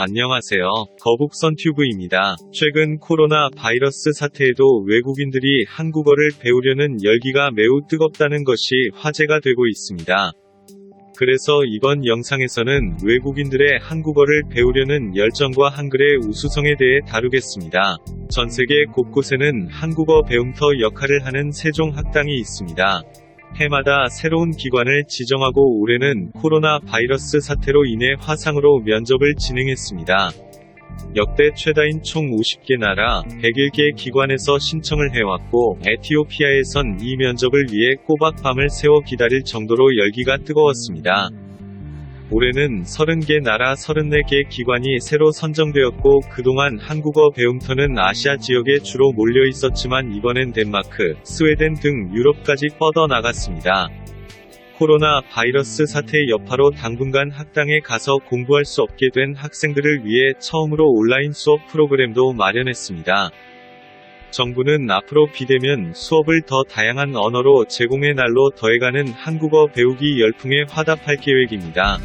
안녕하세요. 거북선튜브입니다. 최근 코로나 바이러스 사태에도 외국인들이 한국어를 배우려는 열기가 매우 뜨겁다는 것이 화제가 되고 있습니다. 그래서 이번 영상에서는 외국인들의 한국어를 배우려는 열정과 한글의 우수성에 대해 다루겠습니다. 전 세계 곳곳에는 한국어 배움터 역할을 하는 세종학당이 있습니다. 해마다 새로운 기관을 지정하고 올해는 코로나 바이러스 사태로 인해 화상으로 면접을 진행했습니다. 역대 최다인 총 50개 나라 101개 기관에서 신청을 해왔고 에티오피아에선 이 면접을 위해 꼬박 밤을 새워 기다릴 정도로 열기가 뜨거웠습니다. 올해는 30개 나라 34개 기관이 새로 선정되었고 그동안 한국어 배움터는 아시아 지역에 주로 몰려 있었지만 이번엔 덴마크, 스웨덴 등 유럽까지 뻗어나갔습니다. 코로나 바이러스 사태의 여파로 당분간 학당에 가서 공부할 수 없게 된 학생들을 위해 처음으로 온라인 수업 프로그램도 마련했습니다. 정부는 앞으로 비대면 수업을 더 다양한 언어로 제공해 날로 더해가는 한국어 배우기 열풍에 화답할 계획입니다.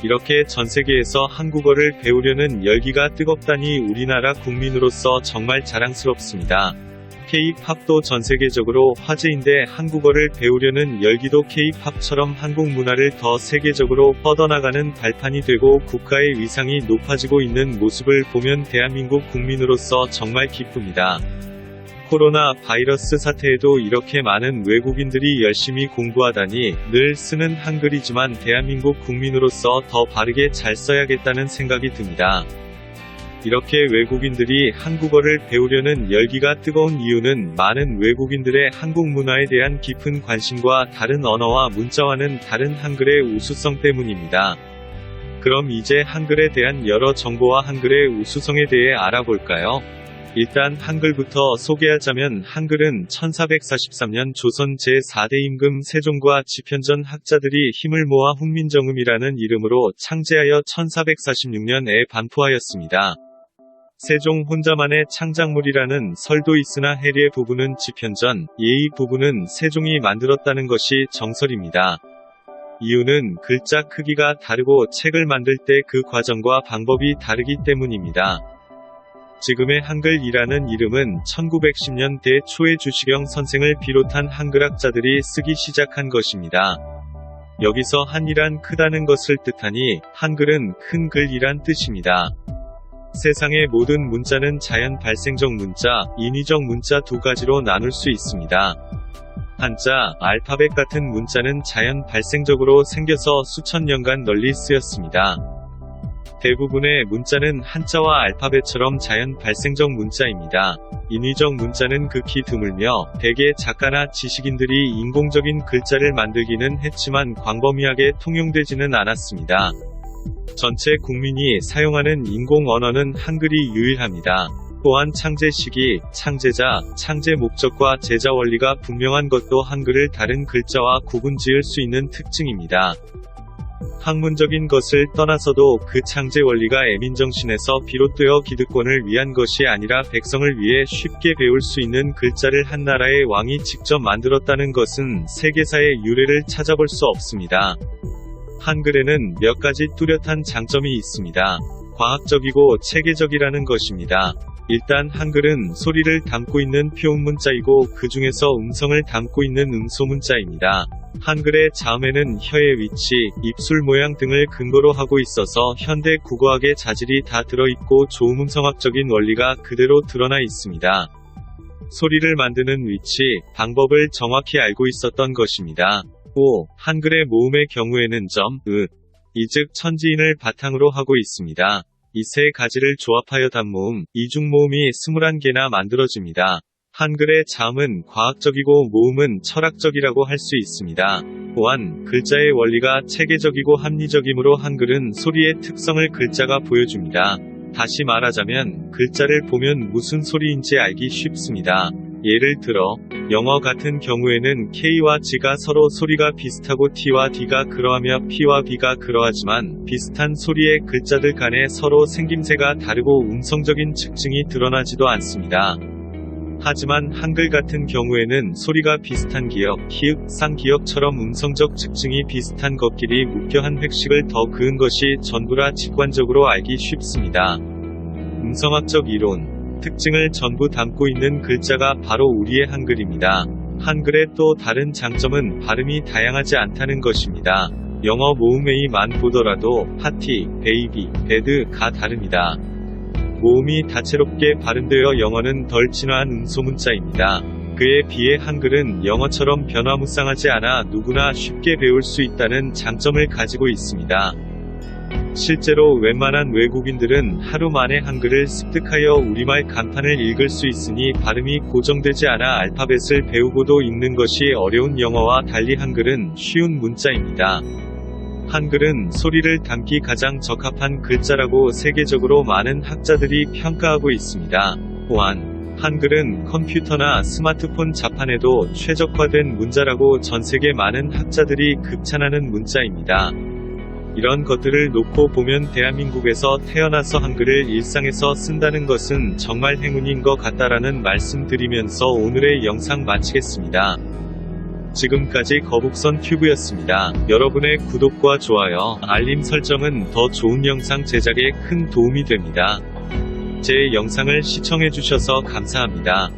이렇게 전 세계에서 한국어를 배우려는 열기가 뜨겁다니 우리나라 국민으로서 정말 자랑스럽습니다. K-팝도 전 세계적으로 화제인데 한국어를 배우려는 열기도 K-팝처럼 한국 문화를 더 세계적으로 뻗어나가는 발판이 되고 국가의 위상이 높아지고 있는 모습을 보면 대한민국 국민으로서 정말 기쁩니다. 코로나 바이러스 사태에도 이렇게 많은 외국인들이 열심히 공부하다니 늘 쓰는 한글이지만 대한민국 국민으로서 더 바르게 잘 써야겠다는 생각이 듭니다. 이렇게 외국인들이 한국어를 배우려는 열기가 뜨거운 이유는 많은 외국인들의 한국 문화에 대한 깊은 관심과 다른 언어와 문자와는 다른 한글의 우수성 때문입니다. 그럼 이제 한글에 대한 여러 정보와 한글의 우수성에 대해 알아볼까요? 일단 한글부터 소개하자면 한글은 1443년 조선 제4대 임금 세종과 집현전 학자들이 힘을 모아 훈민정음이라는 이름으로 창제하여 1446년에 반포하였습니다. 세종 혼자만의 창작물이라는 설도 있으나 해리의 부분은 집현전, 예의 부분은 세종이 만들었다는 것이 정설입니다. 이유는 글자 크기가 다르고 책을 만들 때 그 과정과 방법이 다르기 때문입니다. 지금의 한글이라는 이름은 1910년대 초에 주시경 선생을 비롯한 한글학자들이 쓰기 시작한 것입니다. 여기서 한이란 크다는 것을 뜻하니 한글은 큰 글이란 뜻입니다. 세상의 모든 문자는 자연 발생적 문자, 인위적 문자 두 가지로 나눌 수 있습니다. 한자, 알파벳 같은 문자는 자연 발생적으로 생겨서 수천 년간 널리 쓰였습니다. 대부분의 문자는 한자와 알파벳처럼 자연 발생적 문자입니다. 인위적 문자는 극히 드물며 대개 작가나 지식인들이 인공적인 글자를 만들기는 했지만 광범위하게 통용되지는 않았습니다. 전체 국민이 사용하는 인공 언어는 한글이 유일합니다. 또한 창제 시기, 창제자, 창제 목적과 제자 원리가 분명한 것도 한글을 다른 글자와 구분 지을 수 있는 특징입니다. 학문적인 것을 떠나서도 그 창제 원리가 애민정신에서 비롯되어 기득권을 위한 것이 아니라 백성을 위해 쉽게 배울 수 있는 글자를 한 나라의 왕이 직접 만들었다는 것은 세계사의 유래를 찾아볼 수 없습니다. 한글에는 몇 가지 뚜렷한 장점이 있습니다. 과학적이고 체계적이라는 것입니다. 일단 한글은 소리를 담고 있는 표음문자이고 그 중에서 음성을 담고 있는 음소문자입니다. 한글의 자음에는 혀의 위치, 입술 모양 등을 근거로 하고 있어서 현대 국어학의 자질이 다 들어있고 조음음성학적인 원리가 그대로 드러나 있습니다. 소리를 만드는 위치, 방법을 정확히 알고 있었던 것입니다. 5. 한글의 모음의 경우에는 점, 이 즉 천지인을 바탕으로 하고 있습니다. 이 세 가지를 조합하여 단모음, 이중모음이 21개나 만들어집니다. 한글의 자음은 과학적이고 모음은 철학적이라고 할 수 있습니다. 또한 글자의 원리가 체계적이고 합리적이므로 한글은 소리의 특성을 글자가 보여줍니다. 다시 말하자면 글자를 보면 무슨 소리인지 알기 쉽습니다. 예를 들어 영어 같은 경우에는 K와 G가 서로 소리가 비슷하고 T와 D가 그러하며 P와 B가 그러하지만 비슷한 소리의 글자들 간에 서로 생김새가 다르고 음성적인 특징이 드러나지도 않습니다. 하지만 한글 같은 경우에는 소리가 비슷한 기역, 히읗, 쌍기역처럼 음성적 특징이 비슷한 것끼리 묶여 한 획식을 더 그은 것이 전부라 직관적으로 알기 쉽습니다. 음성학적 이론, 특징을 전부 담고 있는 글자가 바로 우리의 한글입니다. 한글의 또 다른 장점은 발음이 다양하지 않다는 것입니다. 영어 모음 A만 보더라도 파티, 베이비, 배드가 다릅니다. 모음이 다채롭게 발음되어 영어는 덜 진화한 음소문자입니다. 그에 비해 한글은 영어처럼 변화무쌍하지 않아 누구나 쉽게 배울 수 있다는 장점을 가지고 있습니다. 실제로 웬만한 외국인들은 하루 만에 한글을 습득하여 우리말 간판을 읽을 수 있으니 발음이 고정되지 않아 알파벳을 배우고도 읽는 것이 어려운 영어와 달리 한글은 쉬운 문자입니다. 한글은 소리를 담기 가장 적합한 글자라고 세계적으로 많은 학자들이 평가하고 있습니다. 또한 한글은 컴퓨터나 스마트폰 자판에도 최적화된 문자라고 전세계 많은 학자들이 극찬하는 문자입니다. 이런 것들을 놓고 보면 대한민국에서 태어나서 한글을 일상에서 쓴다는 것은 정말 행운인 것 같다라는 말씀 드리면서 오늘의 영상 마치겠습니다. 지금까지 거북선 튜브였습니다. 여러분의 구독과 좋아요, 알림 설정은 더 좋은 영상 제작에 큰 도움이 됩니다. 제 영상을 시청해주셔서 감사합니다.